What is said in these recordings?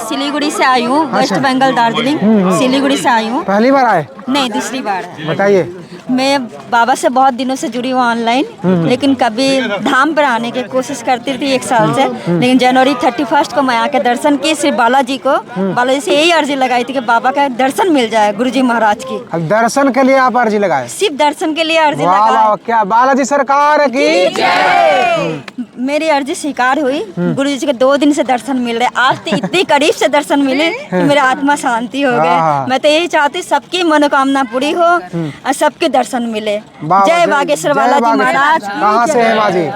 सिलीगुड़ी से आई हूँ, वेस्ट बंगाल दार्जिलिंग सिलीगुड़ी से आई हूँ। पहली बार आए? नहीं, दूसरी बार है। बताइए। मैं बाबा से बहुत दिनों से जुड़ी हूँ ऑनलाइन, लेकिन कभी धाम पर आने की कोशिश करती थी 1 साल से, लेकिन जनवरी 31 को मैं आके दर्शन की। सिर्फ बालाजी से यही अर्जी लगाई थी कि बाबा का दर्शन मिल जाए, गुरुजी महाराज की। अब दर्शन के लिए आप अर्जी लगाए? सिर्फ दर्शन के लिए अर्जी वाह वाह, लगाई। क्या बालाजी सरकार की। मेरी अर्जी स्वीकार हुई। गुरुजी जी के 2 दिन से दर्शन मिल रहे, आज तो इतनी करीब से दर्शन मिले कि मेरी आत्मा शांति हो गए। मैं तो यही चाहती सबकी मनोकामना पूरी हो और सबके दर्शन मिले। जय बागेश्वर बालाजी महाराज। कहाँ से है माँ जी?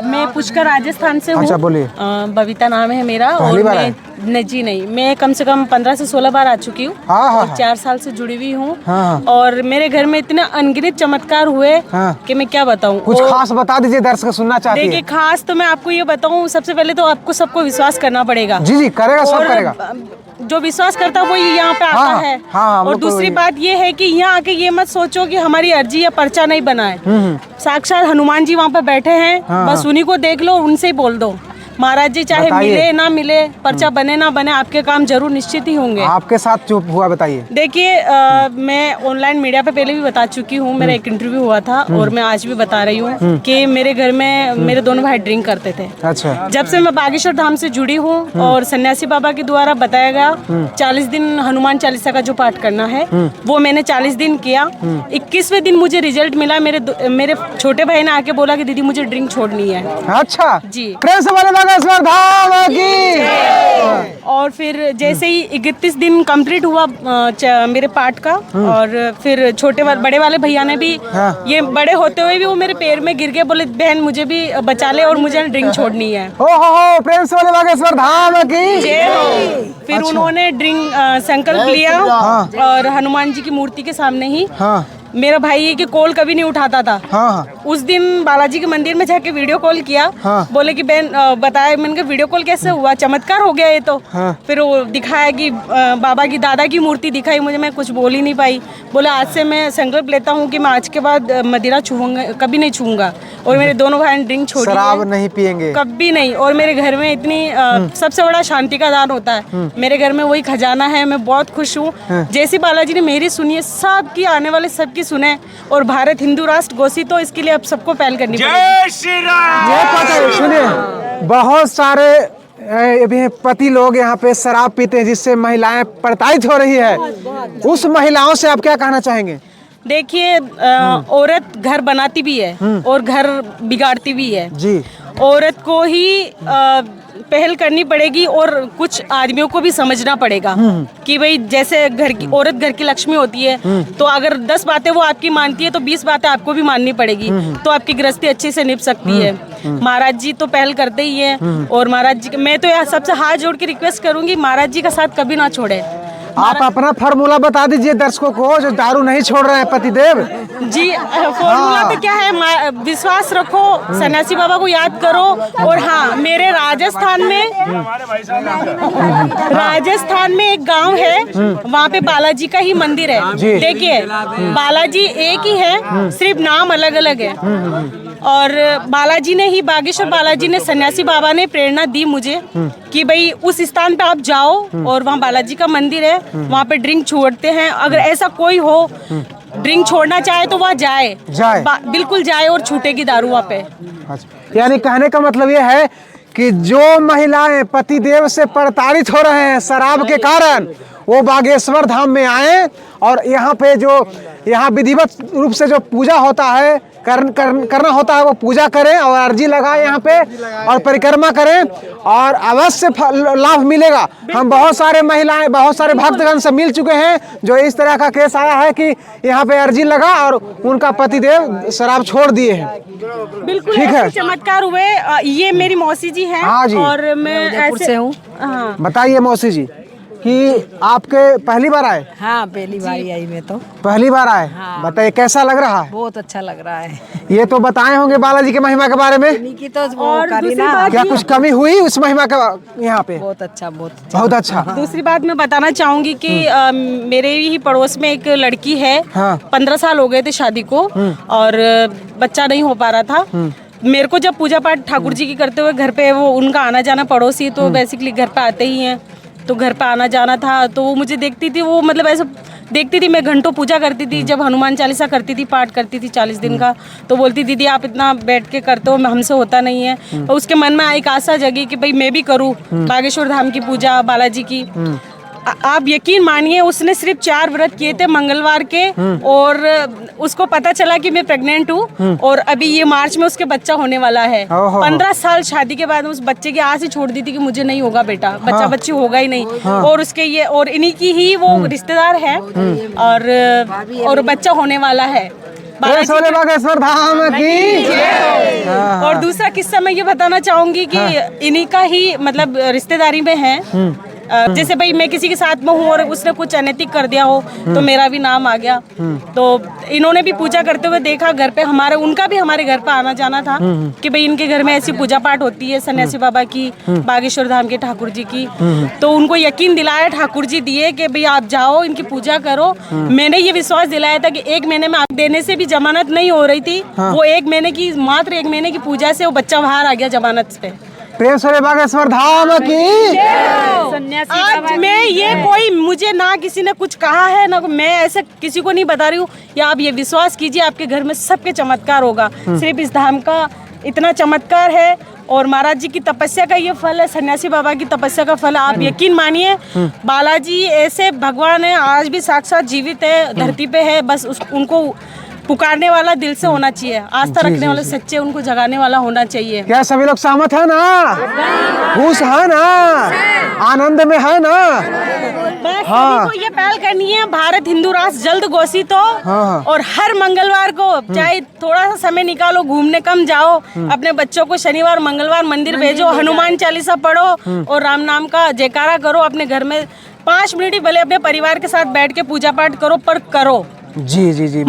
मैं पुष्कर राजस्थान से हूँ। अच्छा, बोलिए। बबीता नाम है मेरा। पहली बार है? जी नहीं, मैं कम से कम 15 से 16 बार आ चुकी हूँ। और 4 साल से जुड़ी हुई हूँ। और मेरे घर में इतने अनगिनत चमत्कार हुए कि मैं क्या बताऊँ। कुछ खास बता दीजिए, दर्शक सुनना चाहती है। देखिए, खास तो मैं आपको ये बताऊँ, सबसे पहले तो आपको सबको विश्वास करना पड़ेगा। जी जी, करेगा, सब करेगा। जो विश्वास करता है वो यहाँ पे आता है। और दूसरी बात ये है कि यहाँ आके ये मत सोचो कि हमारी अर्जी या पर्चा नहीं बना है। साक्षात हनुमान जी वहाँ पे बैठे हैं, बस उन्हीं को देख लो, उनसे ही बोल दो। महाराज जी चाहे मिले ना मिले, पर्चा बने ना बने, आपके काम जरूर निश्चित ही होंगे। आपके साथ जो हुआ बताइए। देखिए, मैं ऑनलाइन मीडिया पे पहले भी बता चुकी हूँ, मेरा एक इंटरव्यू हुआ था और मैं आज भी बता रही हूँ कि मेरे घर में मेरे दोनों भाई ड्रिंक करते थे। अच्छा। जब से मैं बागेश्वर धाम से जुड़ी हूँ और सन्यासी बाबा के द्वारा बताया गया 40 दिन हनुमान चालीसा का जो पाठ करना है, वो मैंने 40 दिन किया। 21वें दिन मुझे रिजल्ट मिला। मेरे छोटे भाई ने आके बोला कि दीदी मुझे ड्रिंक छोड़नी है। अच्छा जी। बागेश्वर धाम की। और फिर जैसे ही 31 दिन कंप्लीट हुआ मेरे पाठ का, और फिर बड़े वाले भैया ने भी ये बड़े होते हुए भी वो मेरे पैर में गिर गए, बोले बहन मुझे भी बचा ले और मुझे ड्रिंक छोड़नी है। हो प्रेम से बोले बागेश्वर धाम की। फिर उन्होंने ड्रिंक संकल्प लिया और हनुमान जी की मूर्ति के सामने ही। मेरा भाई है कि कॉल कभी नहीं उठाता था। उस दिन बालाजी के मंदिर में जाके वीडियो कॉल किया। बोले कि बहन बताया। मैंने कहा वीडियो कॉल कैसे हुआ, चमत्कार हो गया ये तो। फिर वो दिखाया कि बाबा की दादा की मूर्ति दिखाई मुझे, मैं कुछ बोल ही नहीं पाई। बोले आज से मैं संकल्प लेता हूँ कि मैं आज के बाद मदिरा छूऊंगा, कभी नहीं छूऊंगा। और मेरे दोनों भाई ने ड्रिंक छोड़ी, शराब नहीं पियेंगे कभी नहीं। और मेरे घर में इतनी सबसे बड़ा शांति का दान होता है मेरे घर में, वही खजाना है। मैं बहुत खुश हूँ। जैसी बालाजी ने मेरी सुनी है, सबकी आने वाले सबकी सुने। और भारत हिंदू राष्ट्र घोषित हो, इसके लिए अब सबको पहल करनी पड़ेगी। जय श्री राम। सुनिए, बहुत सारे पति लोग यहाँ पे शराब पीते हैं, जिससे महिलाएं प्रताड़ित हो रही है। उस महिलाओं से आप क्या कहना चाहेंगे? देखिए, औरत घर बनाती भी है और घर बिगाड़ती भी है जी। औरत को ही पहल करनी पड़ेगी और कुछ आदमियों को भी समझना पड़ेगा कि भाई जैसे घर की औरत घर की लक्ष्मी होती है, तो अगर 10 बातें वो आपकी मानती है तो 20 बातें आपको भी माननी पड़ेगी, तो आपकी गृहस्थी अच्छे से निभ सकती है। महाराज जी तो पहल करते ही है। और महाराज जी, मैं तो यहाँ सबसे हाथ जोड़ के रिक्वेस्ट करूंगी, महाराज जी का साथ कभी ना छोड़े। आप अपना फार्मूला बता दीजिए दर्शकों को, जो दारू नहीं छोड़ रहे हैं पतिदेव जी। फॉर्मूला तो क्या है, विश्वास रखो, सन्यासी बाबा को याद करो। और हाँ, मेरे राजस्थान में एक गांव है, वहाँ पे बालाजी का ही मंदिर है। देखिए, बालाजी एक ही है, सिर्फ नाम अलग अलग है। और बालाजी ने ही, बागेश्वर बालाजी ने, सन्यासी बाबा ने प्रेरणा दी मुझे कि भाई उस स्थान पे आप जाओ और वहाँ बालाजी का मंदिर है, वहाँ पे ड्रिंक छोड़ते हैं। अगर ऐसा कोई हो ड्रिंक छोड़ना चाहे तो वहाँ जाए। बिल्कुल जाए और छूटेगी दारू वहाँ पे। यानी कहने का मतलब ये है कि जो महिलाएं पतिदेव से प्रताड़ित हो रहे हैं शराब के कारण, वो बागेश्वर धाम में आए और यहाँ पे जो यहाँ विधिवत रूप से जो पूजा होता है, करना होता है, वो पूजा करें और अर्जी लगाए यहाँ पे और परिक्रमा करें और अवश्य लाभ मिलेगा। हम बहुत सारे महिलाएं, बहुत सारे भक्तगण से मिल चुके हैं जो इस तरह का केस आया है कि यहाँ पे अर्जी लगा और उनका पतिदेव शराब छोड़ दिए हैं। बिल्कुल ठीक है, चमत्कार हुए। ये मेरी मौसी जी हैं। हाँ जी। और मैं ऐसे हूँ। हाँ, बताइए मौसी जी कि आपके पहली बार आए? हाँ, पहली बार आई मैं तो। पहली बार आए? हाँ। बताइए कैसा लग रहा है? बहुत अच्छा लग रहा है। ये तो बताए होंगे बालाजी के महिमा के बारे में। तो और दूसरी बात, क्या कुछ कमी हुई उस महिमा का यहाँ पे? बहुत अच्छा, बहुत अच्छा। दूसरी बात मैं बताना चाहूंगी कि मेरे ही पड़ोस में एक लड़की है। 15 साल हो गए थे शादी को और बच्चा नहीं हो पा रहा था। मेरे को जब पूजा पाठ ठाकुर जी की करते हुए घर पे वो उनका आना जाना पड़ोसी तो बेसिकली घर पे आते ही हैं, तो घर पे आना जाना था तो वो मुझे देखती थी, वो मतलब ऐसे देखती थी मैं घंटों पूजा करती थी, जब हनुमान चालीसा करती थी, पाठ करती थी 40 दिन का, तो बोलती दीदी आप इतना बैठ के करते हो, हमसे होता नहीं है। और उसके मन में एक आशा जगी कि भाई मैं भी करूँ बागेश्वर धाम की पूजा, बालाजी की। आप यकीन मानिए उसने सिर्फ 4 व्रत किए थे मंगलवार के, और उसको पता चला कि मैं प्रेग्नेंट हूँ, और अभी ये मार्च में उसके बच्चा होने वाला है। 15 साल शादी के बाद उस बच्चे की आस ही छोड़ दी थी कि मुझे नहीं होगा बेटा, बच्चा बच्ची होगा ही नहीं। और उसके ये और इन्हीं की ही वो रिश्तेदार है, और बच्चा होने वाला है। बागेश्वर धाम की। और दूसरा किस्सा मैं ये बताना चाहूंगी कि इन्हीं का ही मतलब रिश्तेदारी में है। जैसे भाई मैं किसी के साथ में हूँ और उसने कुछ अनैतिक कर दिया हो तो मेरा भी नाम आ गया। तो इन्होंने भी पूजा करते हुए देखा घर पे, उनका भी हमारे घर पे आना जाना था कि भाई इनके घर में ऐसी पूजा पाठ होती है सन्यासी बाबा की, बागेश्वर धाम के ठाकुर जी की। तो उनको यकीन दिलाया ठाकुर जी दिए कि भाई आप जाओ इनकी पूजा करो। मैंने ये विश्वास दिलाया था कि 1 महीने में आप देने से भी जमानत नहीं हो रही थी, वो 1 महीने की मात्र 1 महीने की पूजा से वो बच्चा बाहर आ गया जमानत पे। प्रेम से बागेश्वर धाम की। आज मैं ये कोई मुझे ना किसी ने कुछ कहा है ना मैं ऐसे किसी को नहीं बता रही हूँ, या आप ये विश्वास कीजिए आपके घर में सबके चमत्कार होगा। सिर्फ इस धाम का इतना चमत्कार है और महाराज जी की तपस्या का ये फल है, सन्यासी बाबा की तपस्या का फल है। आप यकीन मानिए बालाजी ऐसे भगवान है, आज भी साक्षात जीवित है, धरती पे है, बस उनको पुकारने वाला दिल से होना चाहिए, आस्था रखने वाले सच्चे, उनको जगाने वाला होना चाहिए। क्या सभी लोग सहमत है ना? खुश है ना? आनंद में है ना? बस सभी को ये पहल करनी है, भारत हिंदू राष्ट्र जल्द घोषित हो। और हर मंगलवार को चाहे थोड़ा सा समय निकालो, घूमने कम जाओ, अपने बच्चों को शनिवार मंगलवार मंदिर भेजो, हनुमान चालीसा पढ़ो और राम नाम का जयकारा करो। अपने घर में 5 मिनट ही भले अपने परिवार के साथ बैठ के पूजा पाठ करो, पर करो। जी जी जी।